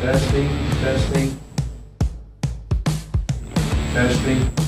Testing, testing, testing.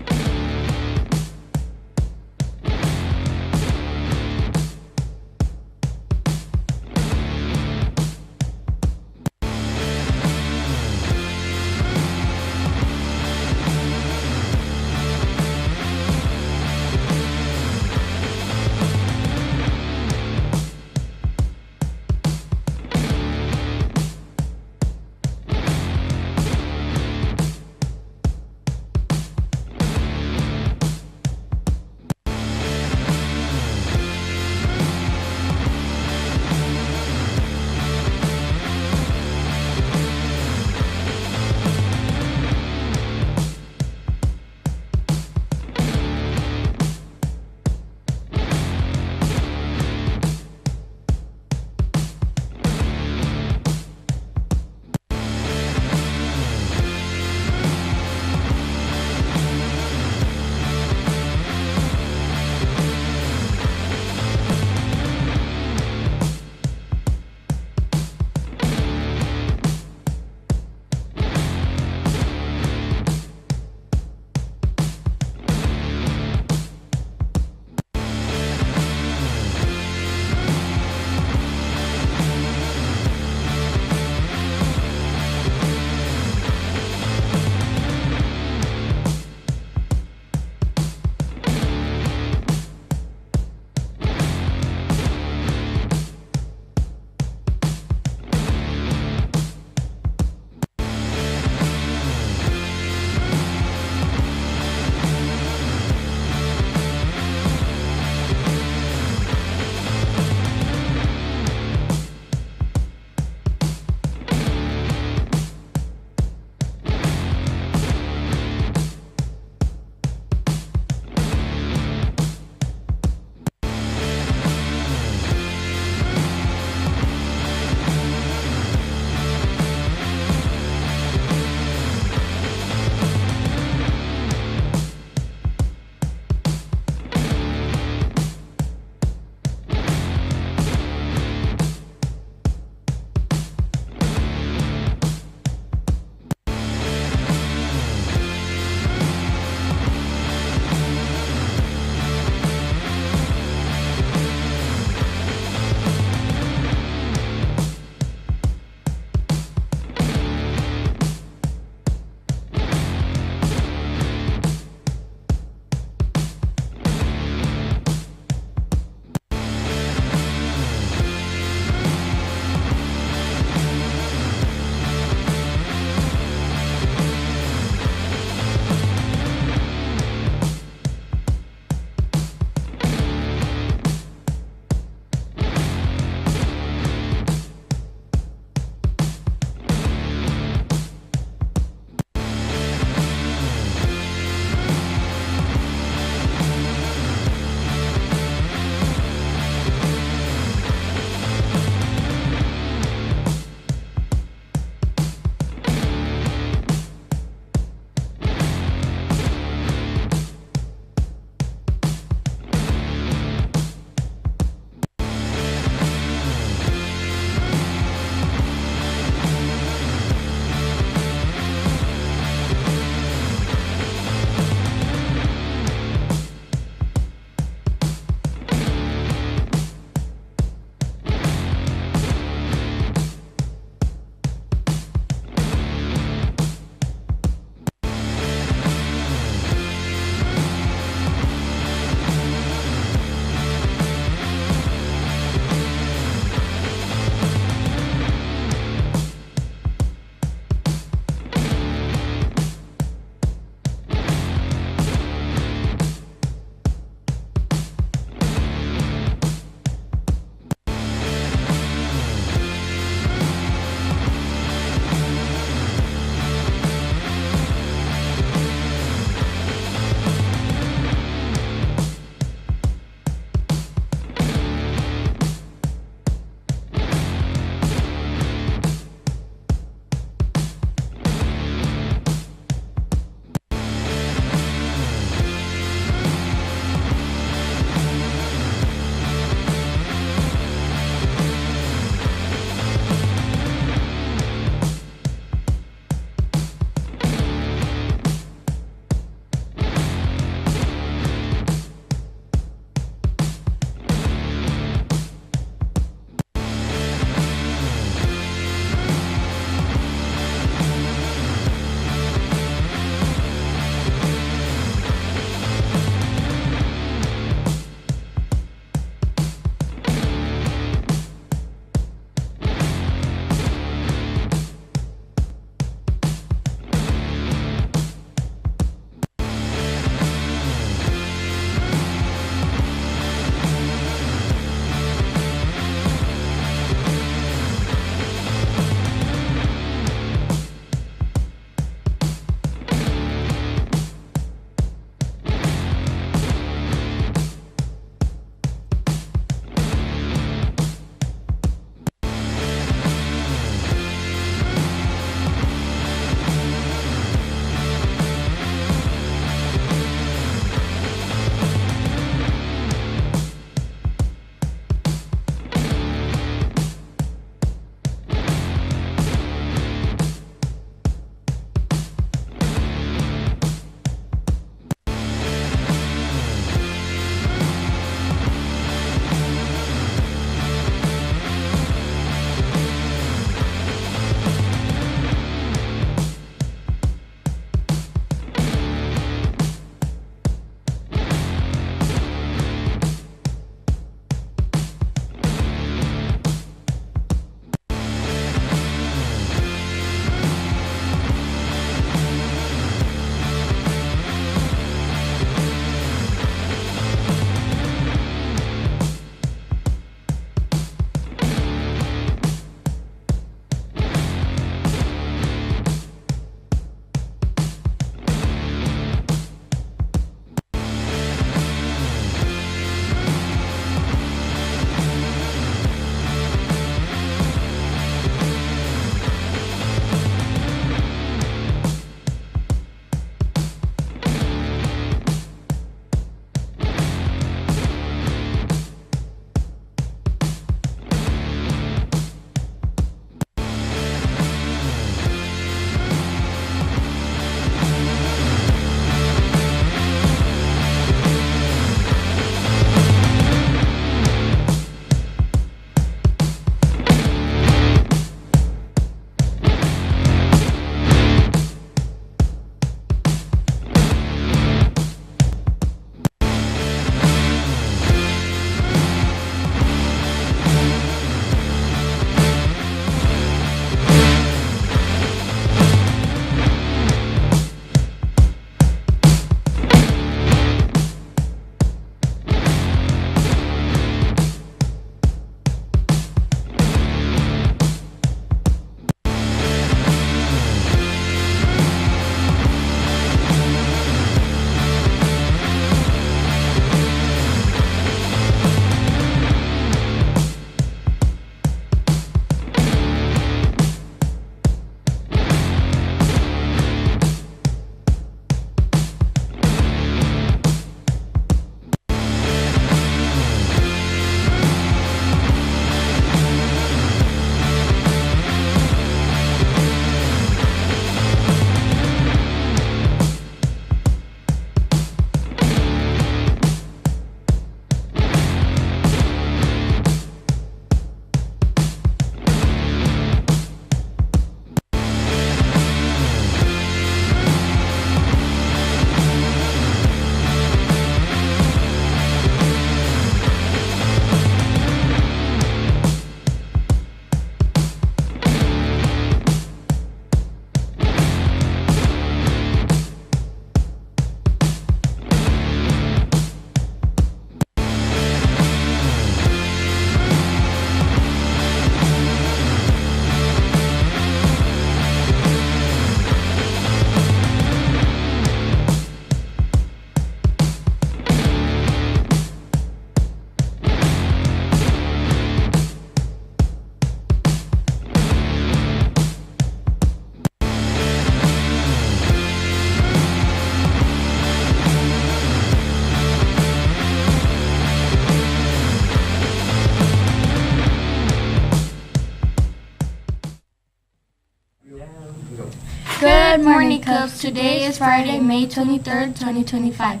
Good morning, Cubs. Today is Friday, May 23rd, 2025.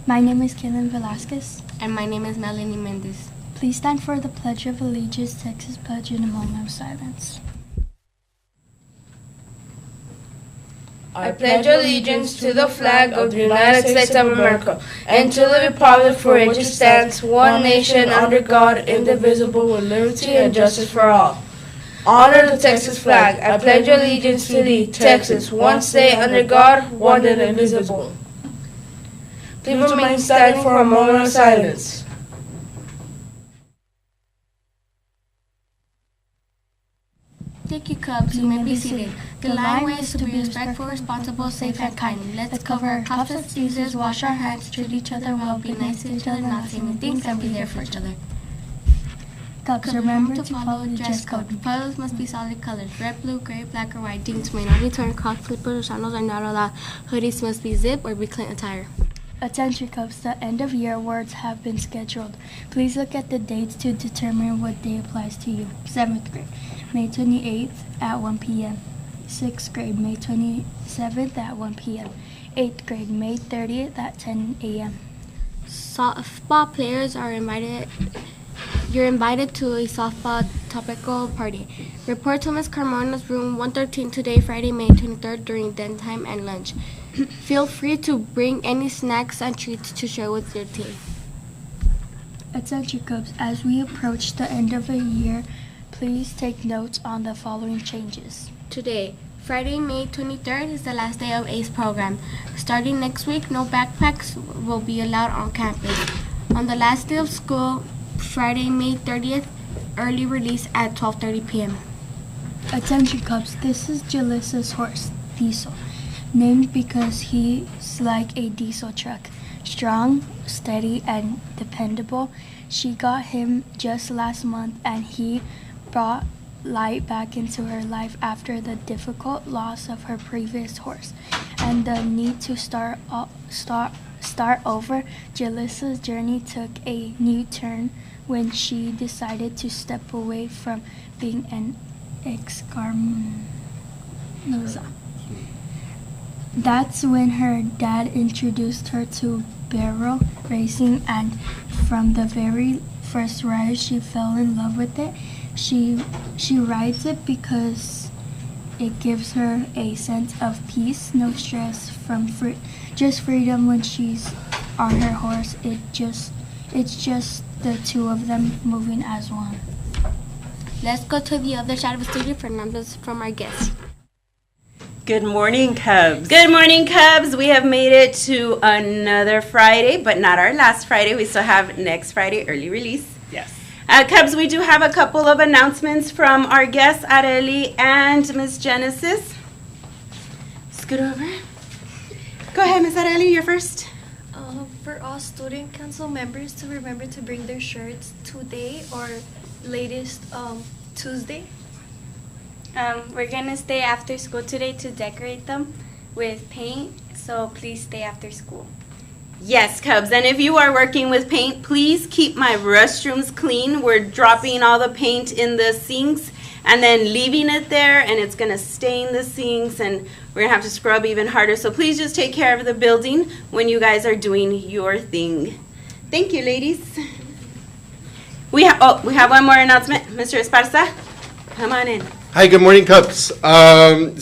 My name is Kaylin Velasquez. And my name is Melanie Mendez. Please stand for the Pledge of Allegiance, Texas Pledge, in a moment of silence. I pledge allegiance to the flag of the United States of America and to the republic for which it stands, one nation under God, indivisible, with liberty and justice for all. Honor the Texas flag. I pledge allegiance to thee, Texas, one state under God, one and indivisible. Please remain standing for a moment of silence. Thank you, Cubs. You may be seated. The line way is to be respectful, responsible, safe, and kind. Let's cover our coughs and sneezes, wash our hands, treat each other well, be nice to each other, not say mean things, and be there for each other. Cubs, remember to follow the dress code. Colors must be solid colors. Red, blue, gray, black, or white. Jeans may not be torn, crocs, slippers, or sandals are not allowed. Hoodies must be zip or be clean attire. Attention, Cubs, the end of year awards have been scheduled. Please look at the dates to determine what day applies to you. 7th grade, May 28th at 1 p.m. 6th grade, May 27th at 1 p.m. 8th grade, May 30th at 10 a.m. Softball players are invited. You're invited to a softball topical party. Report to Ms. Carmona's room 113 today, Friday, May 23rd, during den time and lunch. Feel free to bring any snacks and treats to share with your team. Attention, Cubs, as we approach the end of the year, please take notes on the following changes. Today, Friday, May 23rd, is the last day of ACE program. Starting next week, no backpacks will be allowed on campus. On the last day of school, Friday, May 30th, early release at 12:30 p.m. Attention, Cubs, this is Jalissa's horse, Diesel, named because he's like a diesel truck. Strong, steady, and dependable. She got him just last month, and he brought light back into her life after the difficult loss of her previous horse and the need to start over. Jalissa's journey took a new turn when she decided to step away from being an Escamnosa. That's when her dad introduced her to barrel racing, and from the very first ride she fell in love with it. She rides it because it gives her a sense of peace, no stress, just freedom when she's on her horse. It's just the two of them moving as one. Let's go to the other side of the studio for numbers from our guests. Good morning, Cubs. Good morning, Cubs. We have made it to another Friday, but not our last Friday. We still have next Friday early release. Yes. Cubs, we do have a couple of announcements from our guests, Areli and Miss Genesis. Scoot over. Go ahead, Miss Areli, you're first. For all student council members to remember to bring their shirts today or latest Tuesday. We're gonna stay after school today to decorate them with paint, so please stay after school. Yes, Cubs, and if you are working with paint, please keep my restrooms clean. We're dropping all the paint in the sinks and then leaving it there, and it's going to stain the sinks, and we're going to have to scrub even harder. So please just take care of the building when you guys are doing your thing. Thank you, ladies. We have one more announcement. Mr. Esparza, come on in. Hi, good morning, Cubs.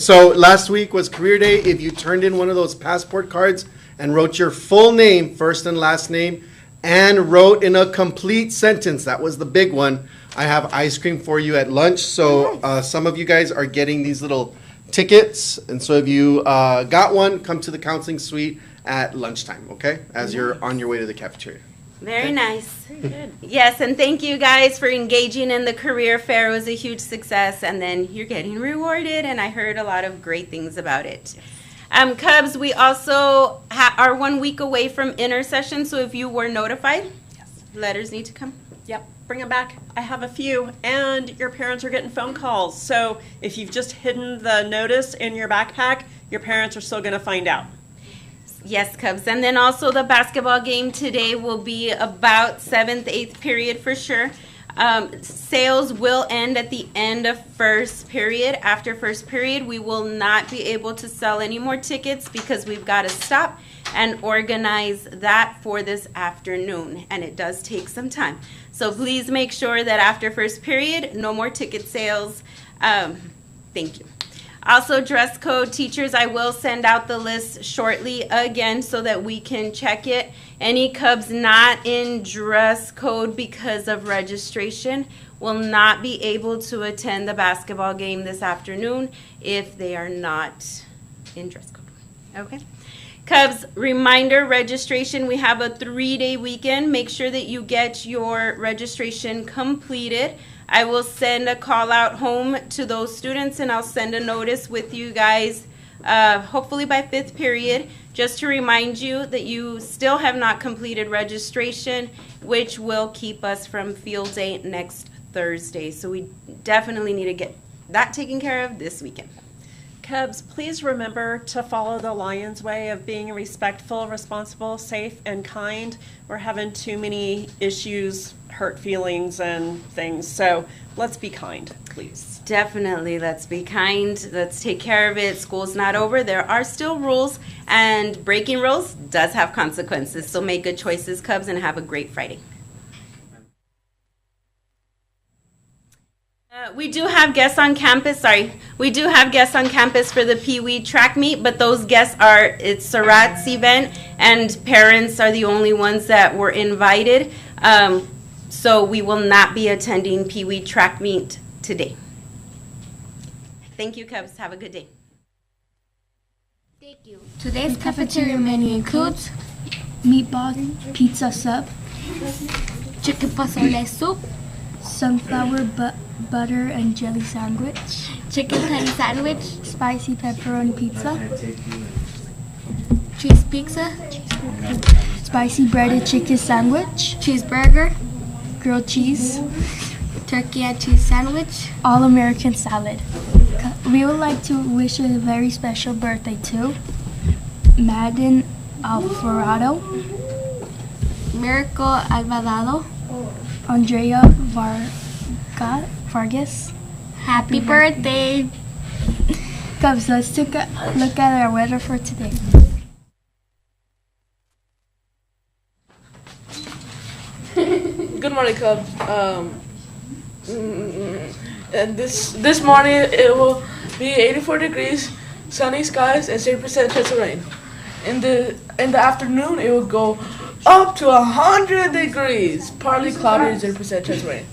So last week was Career Day. If you turned in one of those passport cards and wrote your full name, first and last name, and wrote in a complete sentence, that was the big one, I have ice cream for you at lunch. So some of you guys are getting these little tickets. And so if you got one, come to the counseling suite at lunchtime, okay? As you're on your way to the cafeteria. Very nice. Very good. Yes, and thank you guys for engaging in the career fair. It was a huge success, and then you're getting rewarded, and I heard a lot of great things about it. Cubs, we also are 1 week away from intercession, so if you were notified, letters need to come. Yep, bring them back. I have a few, and your parents are getting phone calls. So if you've just hidden the notice in your backpack, your parents are still going to find out. Yes, Cubs. And then also the basketball game today will be about 7th, 8th period for sure. Sales will end at the end of first period. After first period, we will not be able to sell any more tickets because we've got to stop and organize that for this afternoon, and it does take some time. So please make sure that after first period, no more ticket sales. Thank you. Also, dress code. Teachers, I will send out the list shortly again so that we can check it. Any Cubs not in dress code because of registration will not be able to attend the basketball game this afternoon if they are not in dress code. Okay? Cubs, reminder, registration. We have a 3-day weekend. Make sure that you get your registration completed. I will send a call out home to those students, and I'll send a notice with you guys hopefully by 5th period, just to remind you that you still have not completed registration, which will keep us from field day next Thursday. So we definitely need to get that taken care of this weekend. Cubs, please remember to follow the Lions way of being respectful, responsible, safe, and kind. We're having too many issues, hurt feelings, and things. So let's be kind, please. Definitely, let's be kind. Let's take care of it. School's not over. There are still rules, and breaking rules does have consequences. So make good choices, Cubs, and have a great Friday. We do have guests on campus. We do have guests on campus for the Pee Wee track meet, but those guests it's Surratt's event, and parents are the only ones that were invited. So we will not be attending Pee Wee track meet today. Thank you, Cubs. Have a good day. Thank you. Today's cafeteria menu includes meatball pizza sub, chicken pozole soup, sunflower butter and jelly sandwich, chicken patty sandwich, spicy pepperoni pizza, cheese pizza, spicy breaded chicken sandwich, cheeseburger, grilled cheese, turkey and cheese sandwich, all-American salad. We would like to wish a very special birthday to Madden Alvarado, Miracle Alvarado, Andrea Vargas. Happy birthday! Cubs, let's take a look at our weather for today. Good morning, Cubs. And this morning it will be 84 degrees, sunny skies, and 0% chance of rain. In the afternoon, it will go up to 100 degrees, partly cloudy, 0% chance of rain.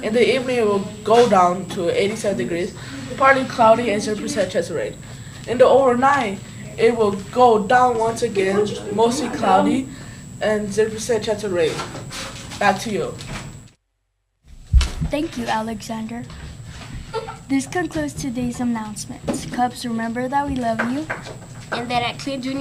In the evening, it will go down to 87 degrees, partly cloudy, and 0% chance of rain. In the overnight, it will go down once again, mostly cloudy, and 0% chance of rain. Back to you. Thank you, Alexander. This concludes today's announcements. Cubs, remember that we love you And that at Clear Junior